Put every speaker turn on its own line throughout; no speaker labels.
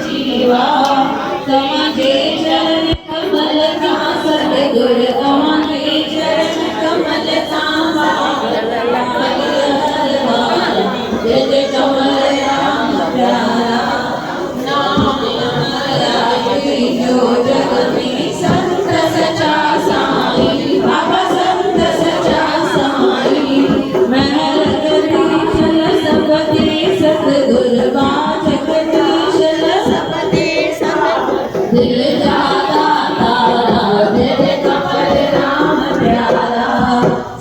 जीवा समाजे चरण कमल का सतगुरु अमाते चरण कमल का जय कमल राम प्यारा नाम जो जग में संत सचा साई बाबा संत सचा साई महल चल सबके सतगुरु बाचक चल सबके दिल जाता तारा दिल कमल राम प्यारा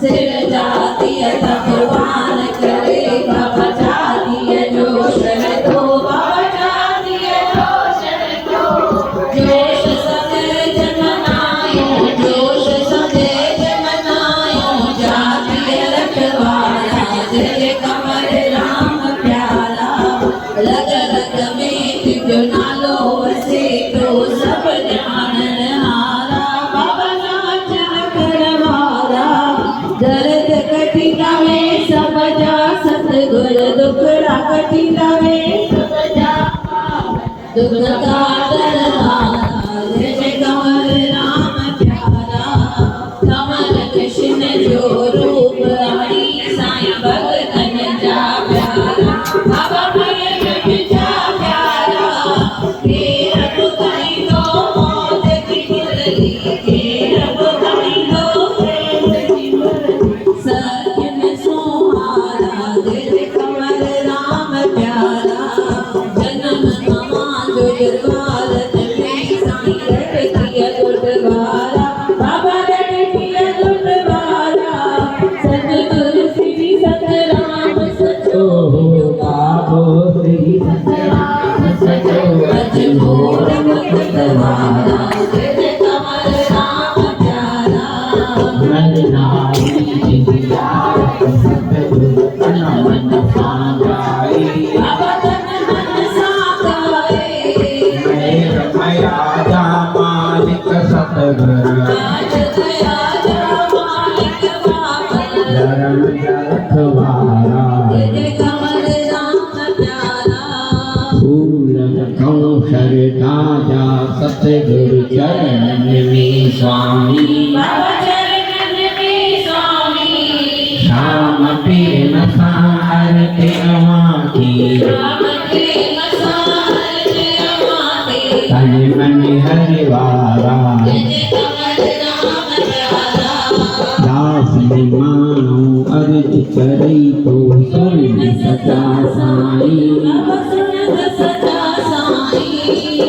सिर जाती भगवान करे बाबा जाती जोश तो बाबा जाती जोश सदे जमनायो जोश सदे जमनायो जाती रखवाला दिल कमल राम प्यारा लग लग में तुझो नालो वसे तो सब जानन हारा बाबा नाचन करवारा दर्द कठिना में सब जा सतगुरु दुखड़ा कठिना में सब जा दुख का दरदारा जय कमल राम प्यारा कमल कृष्ण जो रूप आई साईं भगतन जा प्यारा बाबा भगतन जा प्यारा रब कहीं तो मौत की मुरली रब कहीं तो प्रेम की मुरली सत्य में सुहारा दिल कमल राम प्यारा जन्म समाज दुर्बारत में साईं रटकिया दुर्बारा बाबा रटकिया दुर्बारा सतगुरु श्री सतराम सचो बाबो श्री सतराम सचो अजमोर मुकुटवारा जय कमल राम प्यारा नरनारी जिया सतगुरु तन मन सांगाए बाबा तन मन सांगाए मेर माया जा मालिक सतगुरु आज दया जा मालिक बाबा धर्म रखवारा जय कमल राम प्यारा फूल शरदा जा सतगुरु चरण में स्वामी बाबा चरण में स्वामी श्याम प्रेम सारते अमाती श्याम प्रेम सारते अमाती तन मन हरिवारा जय कमल राम प्यारा दास मानो अर्ज करई तो सुन सचा साई बाबा सुन सचा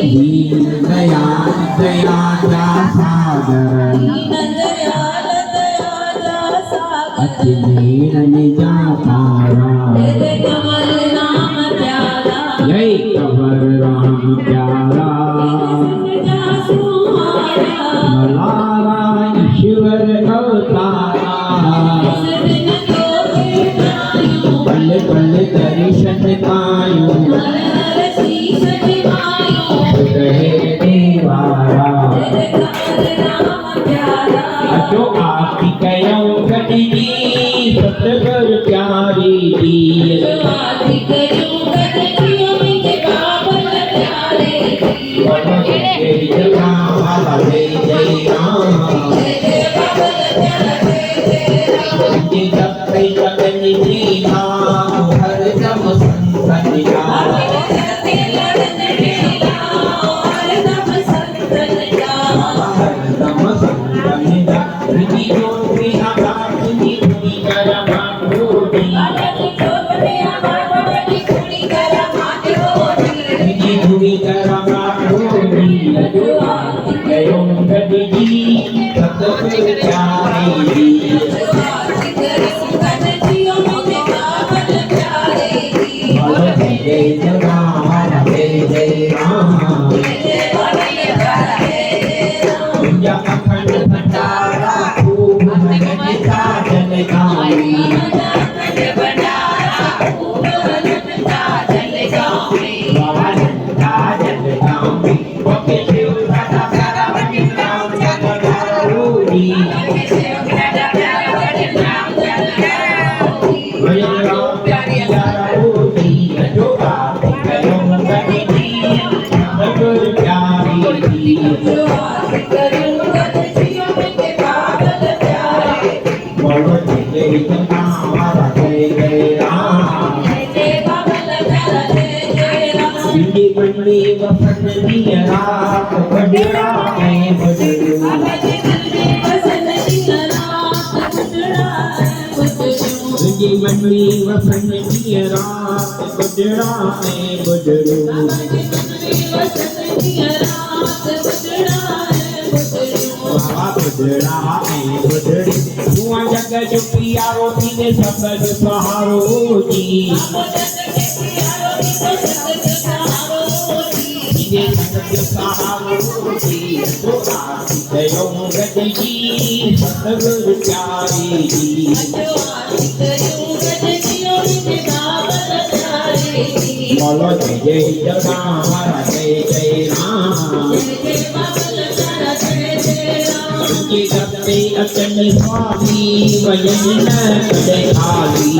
दीन दयाल दया जा सागर दीन दयाल दया जा सागर अति नीरन जा तारा जय कमल राम प्यारा जय कमल राम प्यारा मलारा ईश्वर अवतारा पल पल दर्शन पायो जो आपकी कयो गटनी सतगुरु प्यारी दी आपकी कयो गटनी मुझे बाबा प्यारे दी जय जगह जय राम जय बाबा प्यारे जय राम जय जब कई जगनी दी नाम हर दम संतन जा जग चुपियारो थी सबद सहारो जी सहारो जी सतगुरु प्यारी जी बोलो जय जय राम जय जय राम करते अचन स्वामी वजन कदे खाली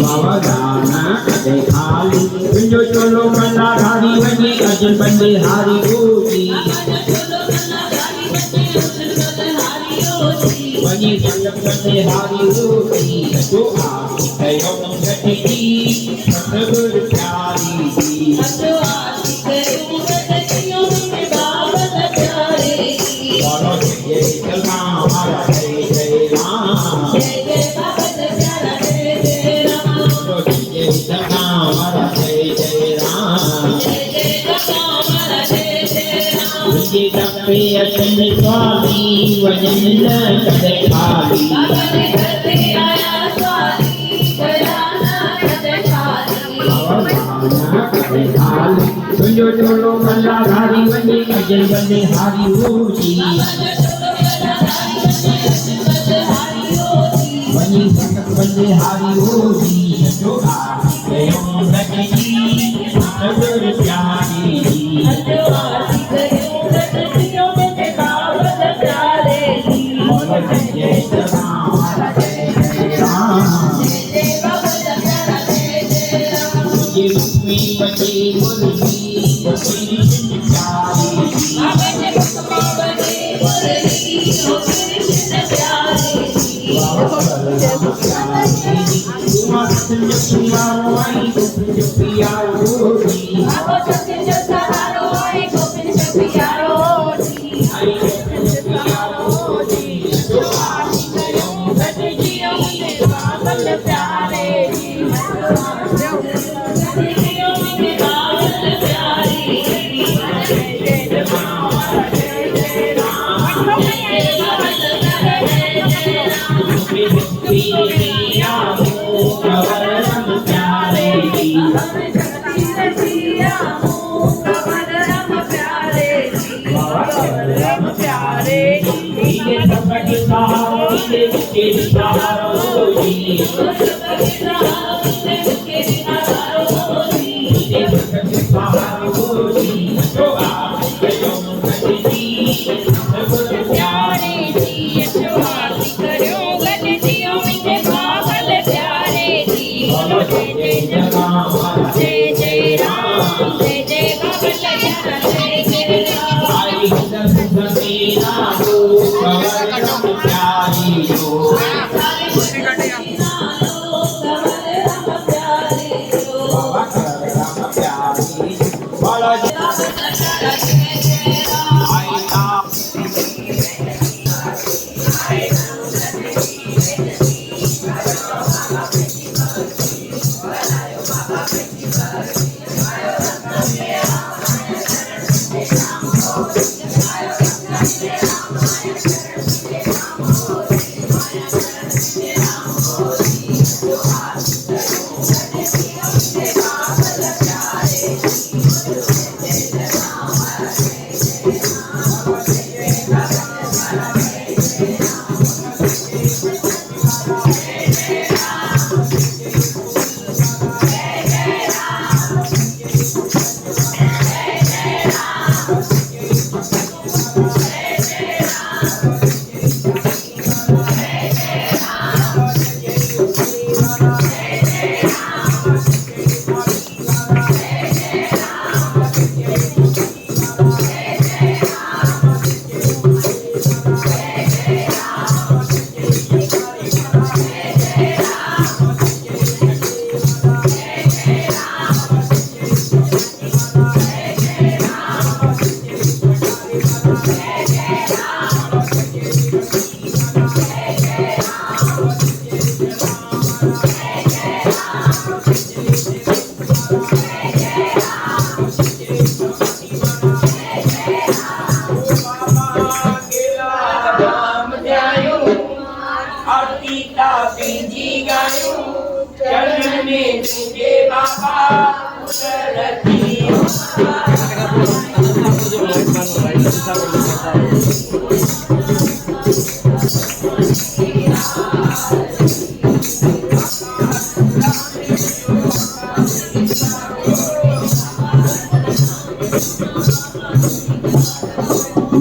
बाबा दाना कदे खाली पिंजो चोलो कंदा धारी वने अजन बंदे हारी गोजी वने संग बंदे हारी गोजी तो आप कयो गति सतगुरु प्यारी जी स्वामी वजन कदे खाली तुझो चोलो कल्ला धारी वने अजन बंदे हारी होजी वनी संगत बंदे हारी होजी जो आयो रखी सतगुरु प्यारी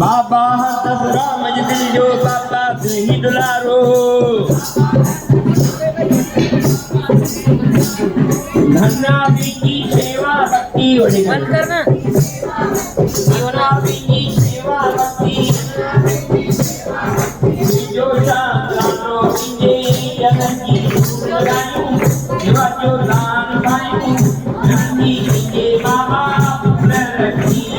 बाबा दसरा मजदिल जो बाबा ही दुलारो धन्ना की सेवा भक्ति बंद करना की सेवा भक्ति जो जानो इंजे जननी लगायो सेवा जो दान पायो जननी इंजे बाबा रखी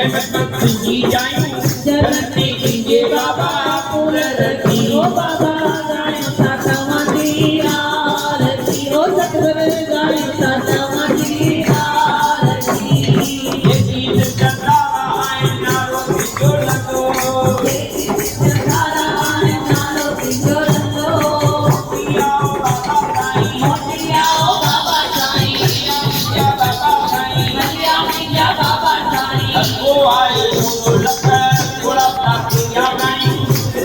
जय मत जी जायूं चरणी कीजे बाबा पुर रखी
ओ बाबा गायो साता माती आरती ओ सतगुर गायो साता माती आरती
ये गीत चंदा आए नारो जो लगो
सारा आने नालो पिंजो रंगो
पियाओ बाबा साईं
मोटिया ओ बाबा साईं
या बाबा साईं
मलिया मिया बाबा साईं
ओ आए तो लगा थोड़ा ताकिया गाई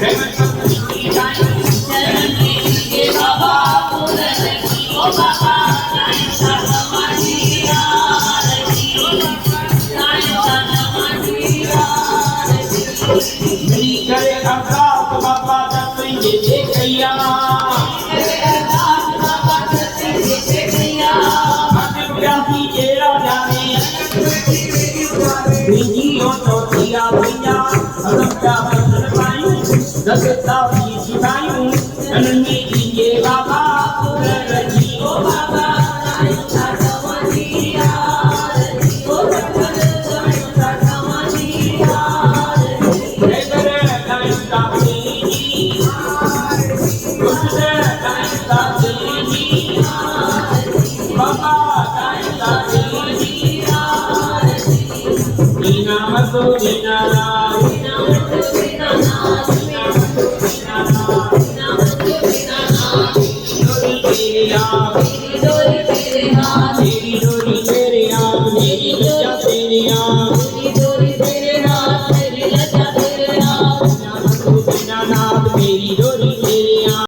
जय मत जी जायूं
चरणी कीजे बाबा पुर रखी ओ बाबा गायो साता माती आरती ओ गायो साता माती आरती
मेरी करे अरदास बाबा दा तुझे देखैया
अरदास बाबा करते देखे गया
मन प्यासी जेड़ा जाने तुझी तो दिया भैया रब्बा बंदर पायूं दसता भी सिखायूं जननी कीजे बाबा पुर रखी
ओ बाबा गायो साता माती आरती ओ सतगुर गायो साता माती आरती
जय करे गायता जी उसने गायता जी बाबा गायता जी मीना मतो मीना डोरी तेरी हाथ
डोरी तेरे हाथ
तेरी डोरी